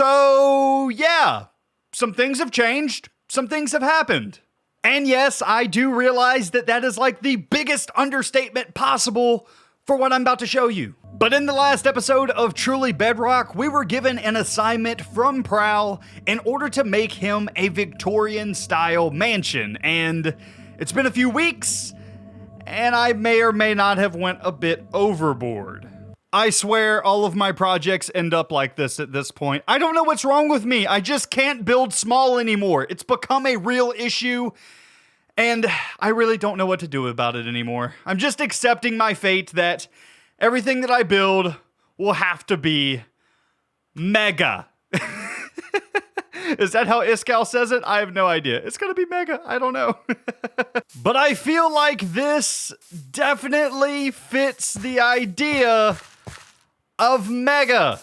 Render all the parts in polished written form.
So, yeah, some things have changed, some things have happened. And yes, I do realize that that is like the biggest understatement possible for what I'm about to show you. But in the last episode of Truly Bedrock, we were given an assignment from Prowl in order to make him a Victorian-style mansion. And it's been a few weeks, and I may or may not have went a bit overboard. I swear all of my projects end up like this at this point. I don't know what's wrong with me. I just can't build small anymore. It's become a real issue, and I really don't know what to do about it anymore. I'm just accepting my fate that everything that I build will have to be mega. Is that how Iskall says it? I have no idea. It's gonna be mega. I don't know. But I feel like this definitely fits the idea of mega.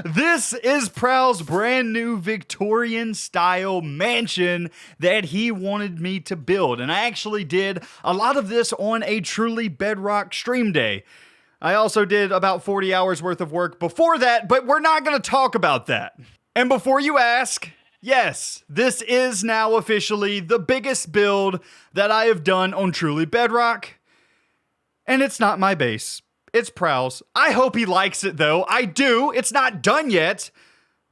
This is Prowl's brand new Victorian style mansion that he wanted me to build. And I actually did a lot of this on a Truly Bedrock stream day. I also did about 40 hours worth of work before that, but we're not going to talk about that. And before you ask, yes, this is now officially the biggest build that I have done on Truly Bedrock. And it's not my base. It's Prowl's. I hope he likes it though. I do. It's not done yet,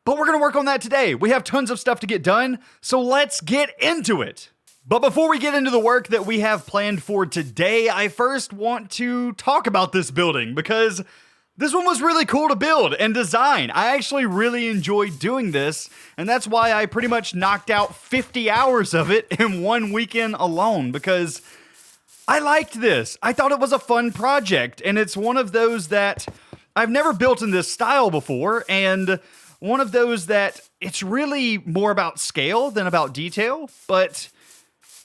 but we're going to work on that today. We have tons of stuff to get done, so let's get into it. But before we get into the work that we have planned for today, I first want to talk about this building because this one was really cool to build and design. I actually really enjoyed doing this, and that's why I pretty much knocked out 50 hours of it in one weekend alone because I liked this. I thought it was a fun project, and it's one of those that I've never built in this style before, and one of those that it's really more about scale than about detail, but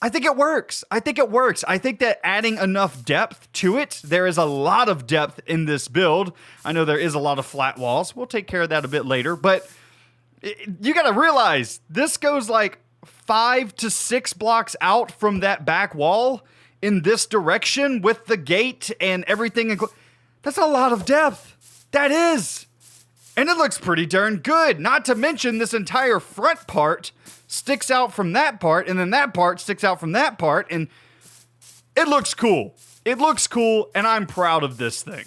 I think it works. I think that adding enough depth to it, there is a lot of depth in this build. I know there is a lot of flat walls. We'll take care of that a bit later, but you gotta realize this goes like 5 to 6 blocks out from that back wall in this direction with the gate and everything. That's a lot of depth. That is. And it looks pretty darn good. Not to mention this entire front part sticks out from that part, and then that part sticks out from that part, and it looks cool. It looks cool, and I'm proud of this thing.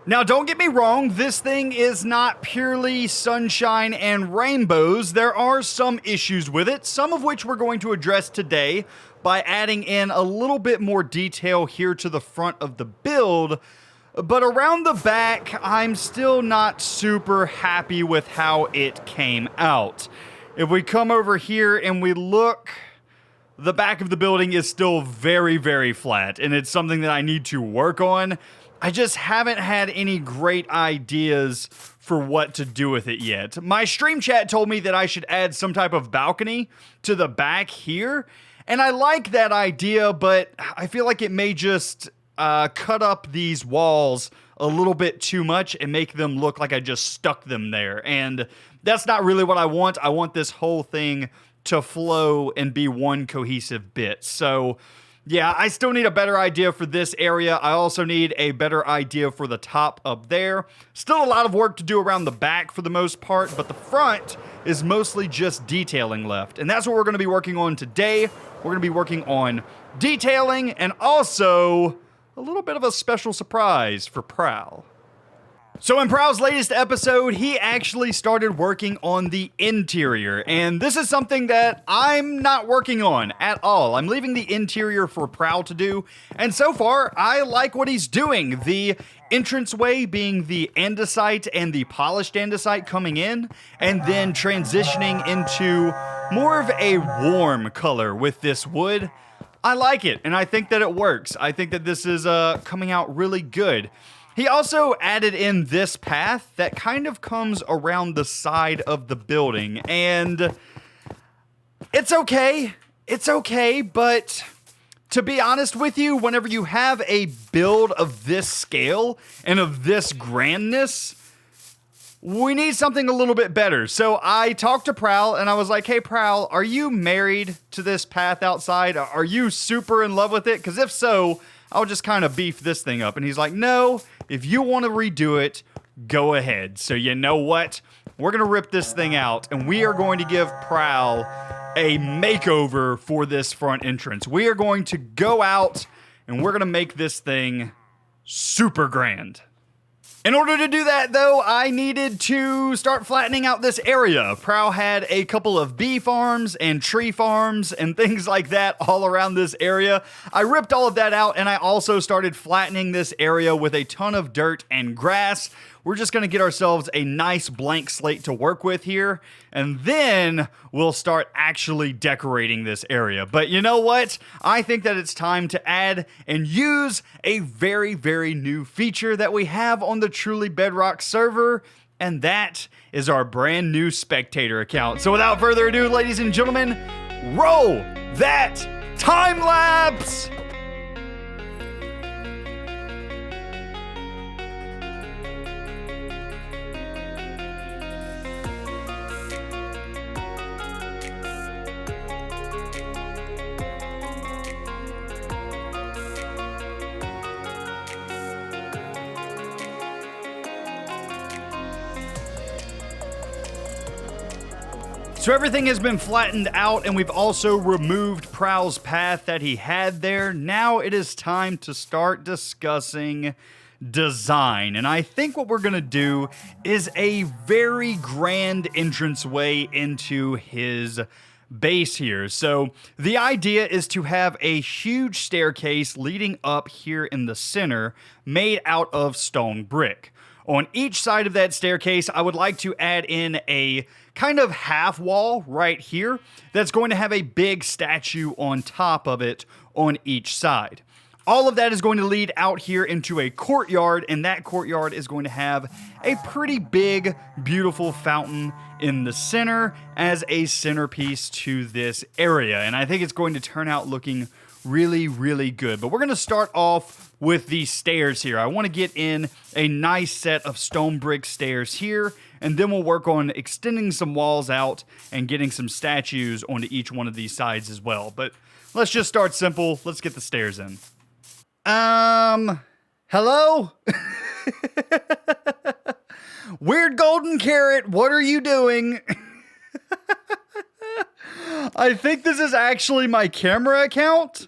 Now, don't get me wrong, this thing is not purely sunshine and rainbows. There are some issues with it, some of which we're going to address today by adding in a little bit more detail here to the front of the build. But around the back, I'm still not super happy with how it came out. If we come over here and we look, the back of the building is still very, very flat, and it's something that I need to work on. I just haven't had any great ideas for what to do with it yet. My stream chat told me that I should add some type of balcony to the back here, and I like that idea, but I feel like it may just cut up these walls a little bit too much and make them look like I just stuck them there. And that's not really what I want. I want this whole thing to flow and be one cohesive bit. So yeah, I still need a better idea for this area. I also need a better idea for the top up there. Still a lot of work to do around the back for the most part, but the front is mostly just detailing left. And that's what we're going to be working on today. We're going to be working on detailing and also a little bit of a special surprise for Prowl. So in Prowl's latest episode, he actually started working on the interior, and this is something that I'm not working on at all. I'm leaving the interior for Prowl to do, and so far, I like what he's doing. The entranceway being the andesite and the polished andesite coming in, and then transitioning into more of a warm color with this wood. I like it, and I think that it works. I think that this is coming out really good. He also added in this path that kind of comes around the side of the building, and it's okay. It's okay, but to be honest with you, whenever you have a build of this scale and of this grandness, we need something a little bit better. So I talked to Prowl and I was like, hey Prowl, are you married to this path outside? Are you super in love with it? Because if so, I'll just kind of beef this thing up. And he's like, no, if you want to redo it, go ahead. So you know what? We're going to rip this thing out, and we are going to give Prowl a makeover for this front entrance. We are going to go out, and we're going to make this thing super grand. In order to do that, though, I needed to start flattening out this area. Prowl had a couple of bee farms and tree farms and things like that all around this area. I ripped all of that out, and I also started flattening this area with a ton of dirt and grass. We're just going to get ourselves a nice blank slate to work with here, and then we'll start actually decorating this area. But you know what? I think that it's time to add and use a very, very new feature that we have on the Truly Bedrock server, and that is our brand new spectator account. So without further ado, ladies and gentlemen, roll that time lapse! So everything has been flattened out, and we've also removed Prowl's path that he had there. Now it is time to start discussing design. And I think what we're going to do is a very grand entranceway into his base here. So the idea is to have a huge staircase leading up here in the center made out of stone brick. On each side of that staircase, I would like to add in a kind of half wall right here that's going to have a big statue on top of it on each side. All of that is going to lead out here into a courtyard, and that courtyard is going to have a pretty big, beautiful fountain in the center as a centerpiece to this area. And I think it's going to turn out looking really, really good. But we're going to start off with these stairs here. I want to get in a nice set of stone brick stairs here, and then we'll work on extending some walls out and getting some statues onto each one of these sides as well. But let's just start simple. Let's get the stairs in. Hello? Weird golden carrot, what are you doing? I think this is actually my camera account,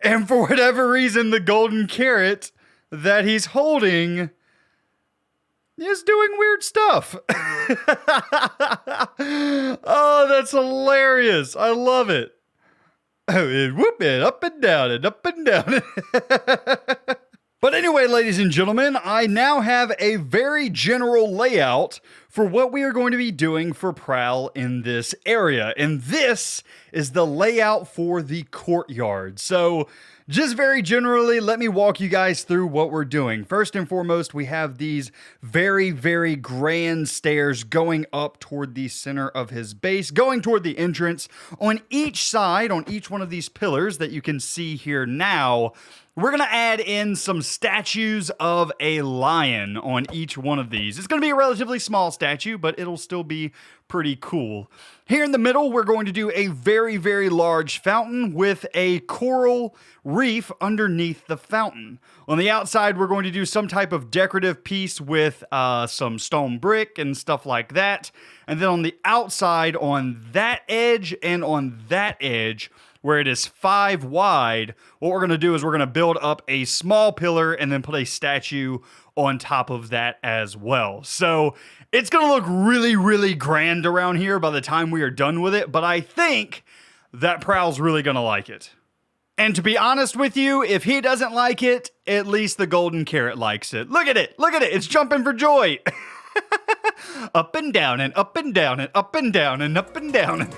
and for whatever reason, the golden carrot that he's holding is doing weird stuff. Oh, that's hilarious. I love it. Oh, and whoop it, up and down and up and down. But anyway, ladies and gentlemen, I now have a very general layout for what we are going to be doing for Prowl in this area. And this is the layout for the courtyard. So just very generally, let me walk you guys through what we're doing. First and foremost, we have these very, very grand stairs going up toward the center of his base, going toward the entrance. On each side, on each one of these pillars that you can see here now, we're going to add in some statues of a lion on each one of these. It's going to be a relatively small statue, but it'll still be pretty cool. Here in the middle, we're going to do a very, very large fountain with a coral reef underneath the fountain. On the outside, we're going to do some type of decorative piece with some stone brick and stuff like that. And then on the outside, on that edge and on that edge, where it is 5 wide, what we're going to do is we're going to build up a small pillar and then put a statue on top of that as well. So it's going to look really, really grand around here by the time we are done with it, but I think that Prowl's really going to like it. And to be honest with you, if he doesn't like it, at least the golden carrot likes it. Look at it. Look at it. It's jumping for joy. Up and down and up and down and up and down and up and down.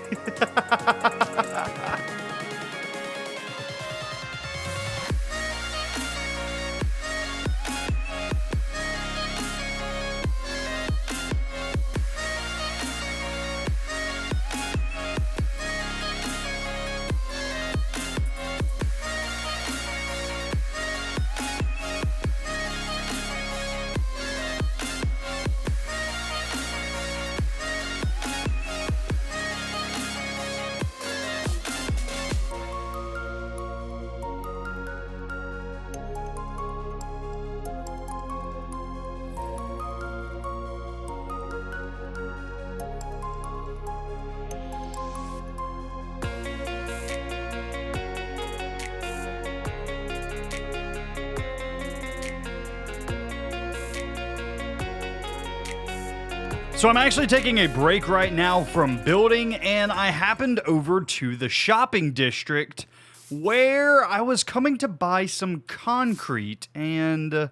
So I'm actually taking a break right now from building, and I happened over to the shopping district where I was coming to buy some concrete, and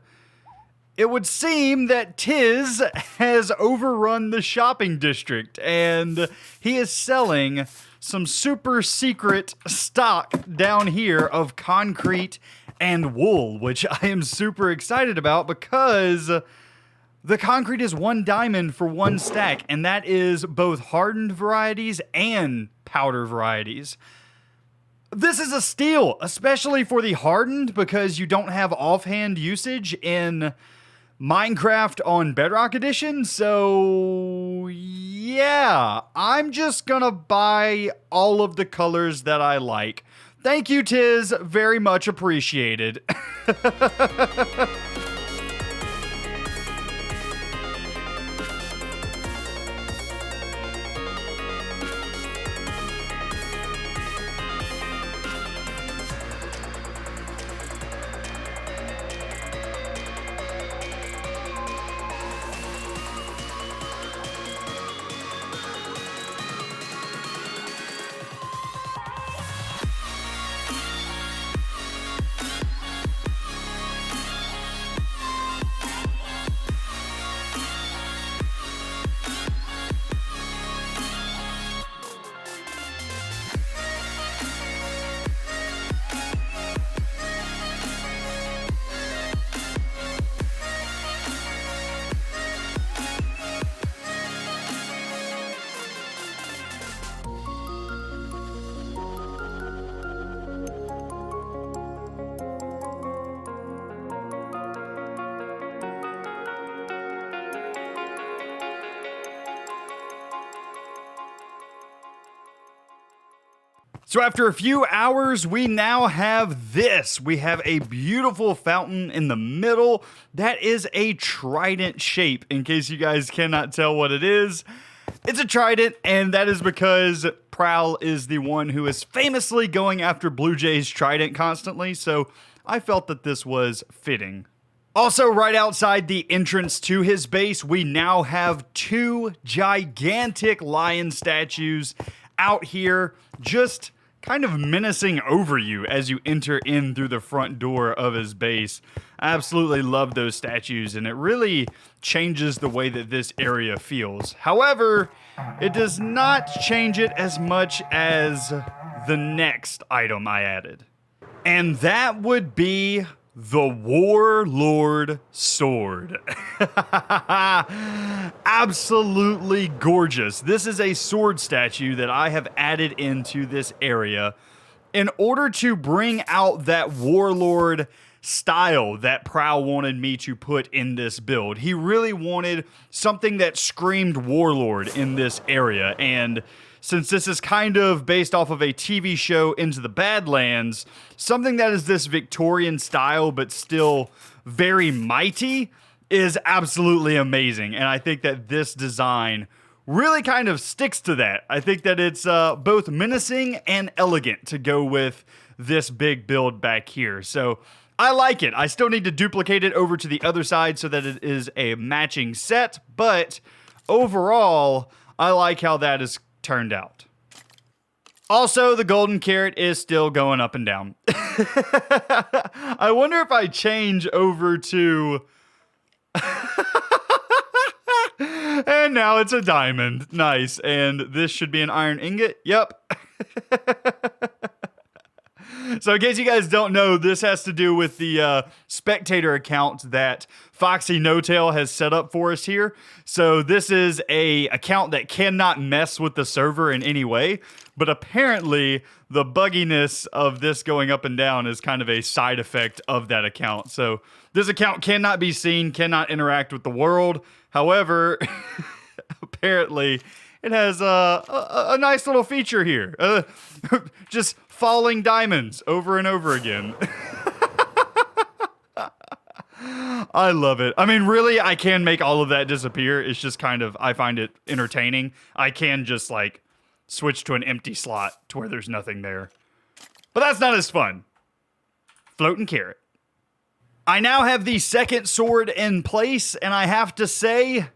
it would seem that Tiz has overrun the shopping district, and he is selling some super secret stock down here of concrete and wool, which I am super excited about because the concrete is 1 diamond for 1 stack, and that is both hardened varieties and powder varieties. This is a steal, especially for the hardened, because you don't have offhand usage in Minecraft on Bedrock Edition. So yeah, I'm just gonna buy all of the colors that I like. Thank you, Tiz. Very much appreciated. So after a few hours, we now have this. We have a beautiful fountain in the middle. That is a trident shape, in case you guys cannot tell what it is. It's a trident, and that is because Prowl is the one who is famously going after Blue Jay's trident constantly, so I felt that this was fitting. Also, right outside the entrance to his base, we now have 2 gigantic lion statues out here, just kind of menacing over you as you enter in through the front door of his base. I absolutely love those statues, and it really changes the way that this area feels. However, it does not change it as much as the next item I added. And that would be the Warlord Sword. Absolutely gorgeous. This is a sword statue that I have added into this area in order to bring out that Warlord style that Prowl wanted me to put in this build. He really wanted something that screamed Warlord in this area, and since this is kind of based off of a TV show, Into the Badlands, something that is this Victorian style but still very mighty is absolutely amazing. And I think that this design really kind of sticks to that. I think that it's both menacing and elegant to go with this big build back here. So I like it. I still need to duplicate it over to the other side so that it is a matching set, but overall, I like how that is turned out. Also, the golden carrot is still going up and down. I wonder if I change over to... And now it's a diamond. Nice. And this should be an iron ingot. Yep. So in case you guys don't know, this has to do with the spectator account that Foxy No-Tail has set up for us here. So this is a account that cannot mess with the server in any way, but apparently the bugginess of this going up and down is kind of a side effect of that account. So this account cannot be seen, cannot interact with the world. However, apparently it has a nice little feature here. Just falling diamonds over and over again. I love it. I mean, really, I can make all of that disappear. It's just kind of, I find it entertaining. I can just like switch to an empty slot to where there's nothing there. But that's not as fun. Floating carrot. I now have the second sword in place, and I have to say,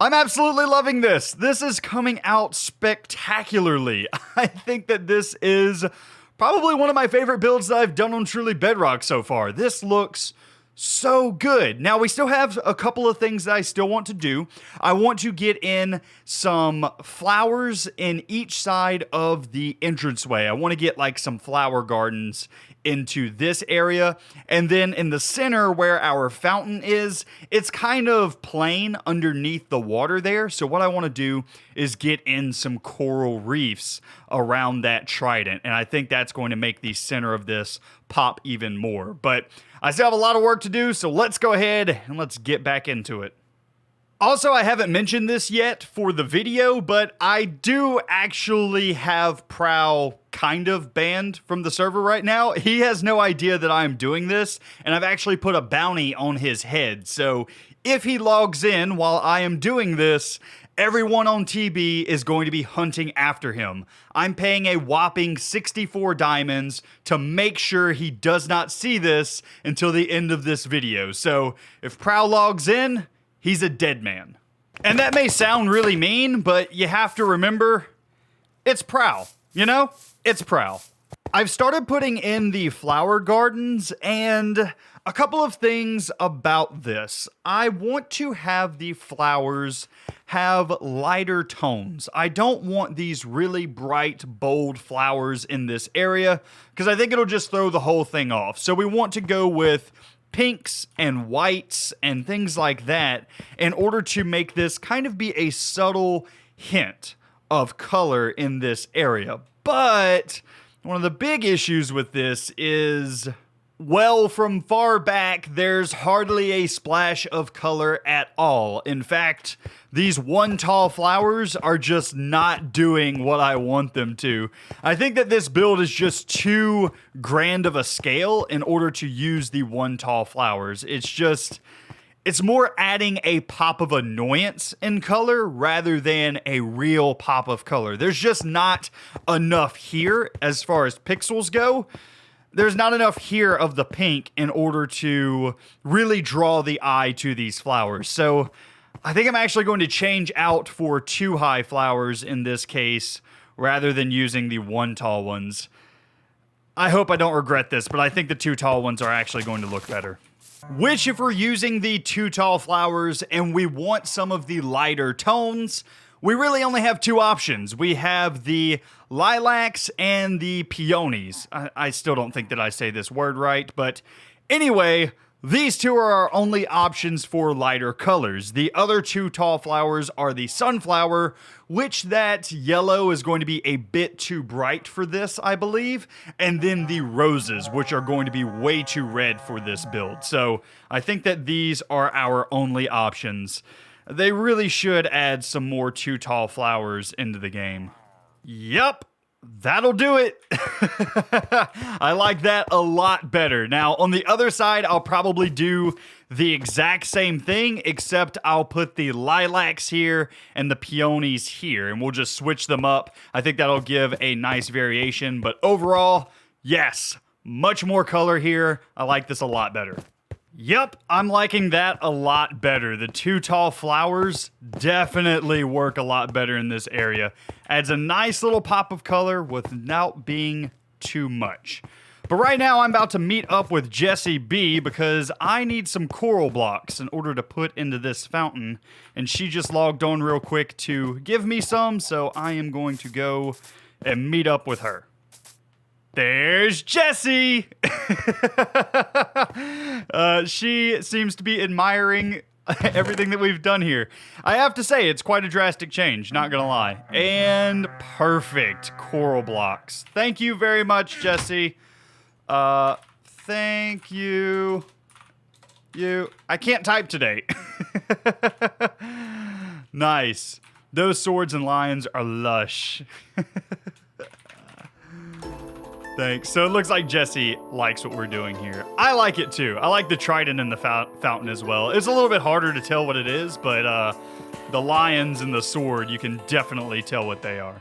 I'm absolutely loving this. This is coming out spectacularly. I think that this is probably one of my favorite builds that I've done on Truly Bedrock so far. This looks so good. Now, we still have a couple of things that I still want to do. I want to get in some flowers in each side of the entranceway. I want to get like some flower gardens into this area, and then in the center where our fountain is, it's kind of plain underneath the water there. So what I want to do is get in some coral reefs around that trident, and I think that's going to make the center of this pop even more. But I still have a lot of work to do, so let's go ahead and let's get back into it. Also, I haven't mentioned this yet for the video, but I do actually have Prowl kind of banned from the server right now. He has no idea that I'm doing this, and I've actually put a bounty on his head. So if he logs in while I am doing this, everyone on TB is going to be hunting after him. I'm paying a whopping 64 diamonds to make sure he does not see this until the end of this video. So if Prowl logs in, he's a dead man. And that may sound really mean, but you have to remember, it's Prowl, you know? It's Prowl. I've started putting in the flower gardens, and a couple of things about this. I want to have the flowers have lighter tones. I don't want these really bright, bold flowers in this area, because I think it'll just throw the whole thing off. So we want to go with pinks and whites and things like that in order to make this kind of be a subtle hint of color in this area. But one of the big issues with this is, well, from far back, there's hardly a splash of color at all. In fact, these one tall flowers are just not doing what I want them to. I think that this build is just too grand of a scale in order to use the one tall flowers. It's more adding a pop of annoyance in color rather than a real pop of color. There's just not enough here as far as pixels go. There's not enough here of the pink in order to really draw the eye to these flowers. So I think I'm actually going to change out for 2 high flowers in this case rather than using the 1 tall ones. I hope I don't regret this, but I think the 2 tall ones are actually going to look better. Which, if we're using the 2 tall flowers and we want some of the lighter tones, we really only have 2 options. We have the lilacs and the peonies. I still don't think that I say this word right, but anyway, these 2 are our only options for lighter colors. The other 2 tall flowers are the sunflower, which that yellow is going to be a bit too bright for this, I believe, and then the roses, which are going to be way too red for this build. So I think that these are our only options. They really should add some more 2 tall flowers into the game. Yup. That'll do it. I like that a lot better. Now, on the other side, I'll probably do the exact same thing, except I'll put the lilacs here and the peonies here, and we'll just switch them up. I think that'll give a nice variation, but overall, yes, much more color here. I like this a lot better. Yep, I'm liking that a lot better. The 2 tall flowers definitely work a lot better in this area. Adds a nice little pop of color without being too much. But right now I'm about to meet up with Jessie B because I need some coral blocks in order to put into this fountain. And she just logged on real quick to give me some, so I am going to go and meet up with her. There's Jessie! She seems to be admiring everything that we've done here. I have to say, it's quite a drastic change, not gonna lie. And perfect coral blocks. Thank you very much, Jessie. Thank you. I can't type today. Nice. Those swords and lions are lush. Thanks. So it looks like Jessie likes what we're doing here. I like it too. I like the trident in the fountain as well. It's a little bit harder to tell what it is, but the lions and the sword, you can definitely tell what they are.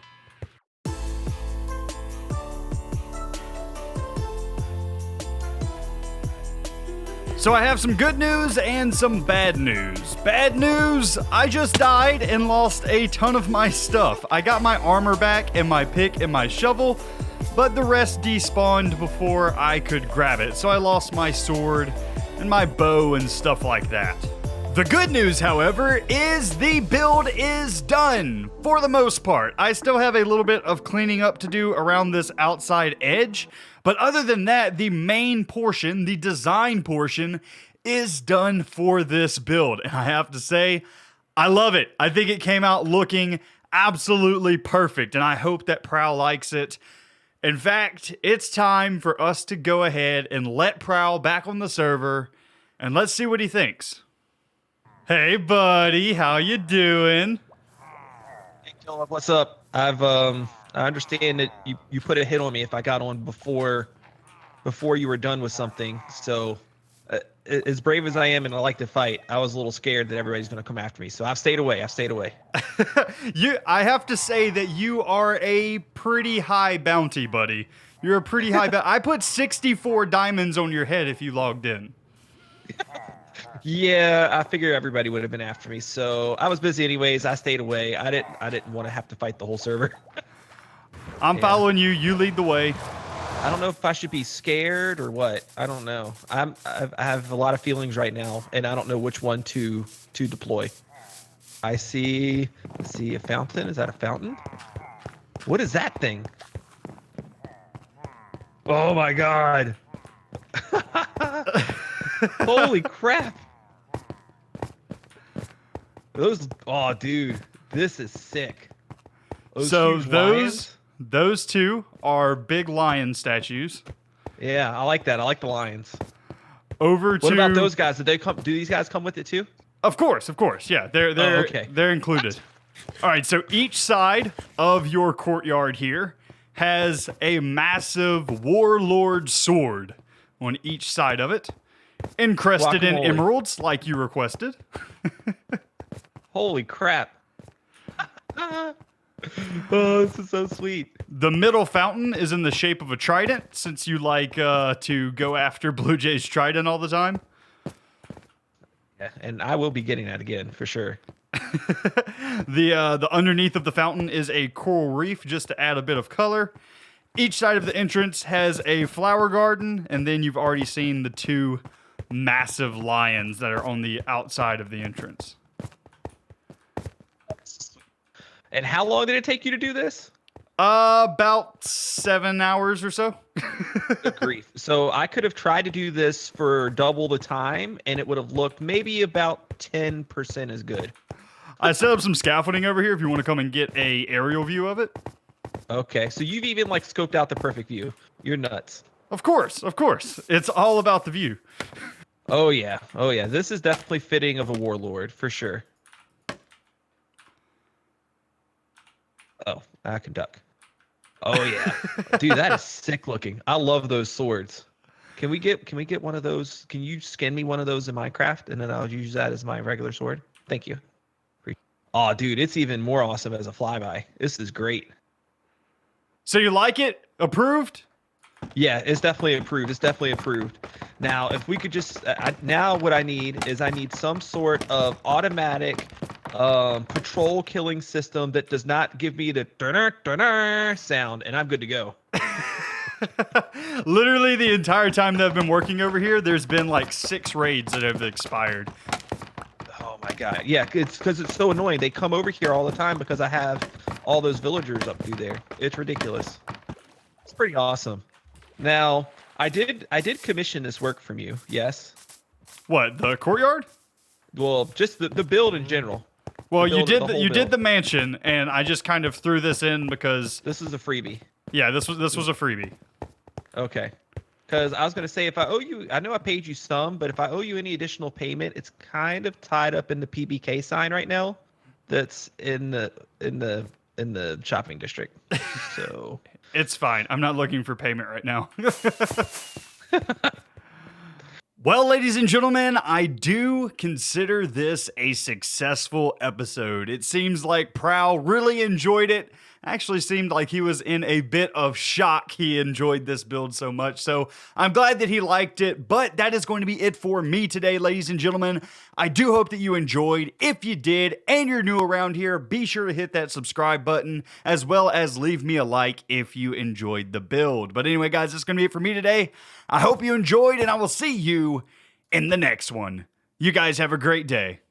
So I have some good news and some bad news. Bad news, I just died and lost a ton of my stuff. I got my armor back and my pick and my shovel, but the rest despawned before I could grab it. So I lost my sword and my bow and stuff like that. The good news, however, is the build is done for the most part. I still have a little bit of cleaning up to do around this outside edge, but other than that, the main portion, the design portion, is done for this build. And I have to say, I love it. I think it came out looking absolutely perfect, and I hope that Prowl likes it. In fact, it's time for us to go ahead and let Prowl back on the server, and let's see what he thinks. Hey, buddy, how you doing? Hey, Philip, what's up? I understand that you put a hit on me if I got on before you were done with something. So, as brave as I am and I like to fight, I was a little scared that everybody's going to come after me. So I've stayed away. I have to say that you are a pretty high bounty, buddy. You're a pretty high bounty. I put 64 diamonds on your head if you logged in. Yeah, I figured everybody would have been after me, so I was busy anyways. I stayed away. I didn't want to have to fight the whole server. I'm following you. You lead the way. I don't know if I should be scared or what. I don't know. I have a lot of feelings right now, and I don't know which one to deploy. I see a fountain. Is that a fountain? What is that thing? Oh my god! Holy crap! Oh, dude, this is sick. Those two are big lion statues. Yeah, I like that. I like the lions. What about those guys? Do these guys come with it too? Of course. Yeah, they're included. All right, so each side of your courtyard here has a massive Warlord Sword on each side of it, encrusted in emeralds like you requested. Holy crap. Oh, this is so sweet. The middle fountain is in the shape of a trident, since you like to go after Blue Jay's trident all the time. Yeah, and I will be getting that again, for sure. The underneath of the fountain is a coral reef, just to add a bit of color. Each side of the entrance has a flower garden, and then you've already seen the two massive lions that are on the outside of the entrance. And how long did it take you to do this? About 7 hours or so. Good grief. So I could have tried to do this for double the time, and it would have looked maybe about 10% as good. I set up some scaffolding over here if you want to come and get a aerial view of it. Okay, so you've even like scoped out the perfect view. You're nuts. Of course. It's all about the view. Oh yeah. This is definitely fitting of a warlord, for sure. Oh, I can duck. Oh yeah. Dude, that is sick looking. I love those swords. Can we get one of those? Can you skin me one of those in Minecraft, and then I'll use that as my regular sword? Thank you. Oh, dude, it's even more awesome as a flyby. This is great. So you like it? Approved? Yeah, it's definitely approved. Now, if we could just now what I need is some sort of automatic patrol killing system that does not give me the dunner sound, and I'm good to go. Literally the entire time that I've been working over here, there's been like 6 raids that have expired. Oh my god. Yeah, it's because it's so annoying. They come over here all the time because I have all those villagers up through there. It's ridiculous. It's pretty awesome. Now, I did commission this work from you. Yes. What, the courtyard? Well, just the build in general. Well, you did the mansion, and I just kind of threw this in because this is a freebie. Yeah, this was a freebie. Okay. Because I was going to say, if I owe you, I know I paid you some, but if I owe you any additional payment, it's kind of tied up in the PBK sign right now. That's in the shopping district. So it's fine. I'm not looking for payment right now. Well, ladies and gentlemen, I do consider this a successful episode. It seems like Prowl really enjoyed it. Actually seemed like he was in a bit of shock he enjoyed this build so much. So I'm glad that he liked it, but that is going to be it for me today, ladies and gentlemen. I do hope that you enjoyed. If you did and you're new around here, be sure to hit that subscribe button as well as leave me a like if you enjoyed the build. But anyway, guys, that's going to be it for me today. I hope you enjoyed and I will see you in the next one. You guys have a great day.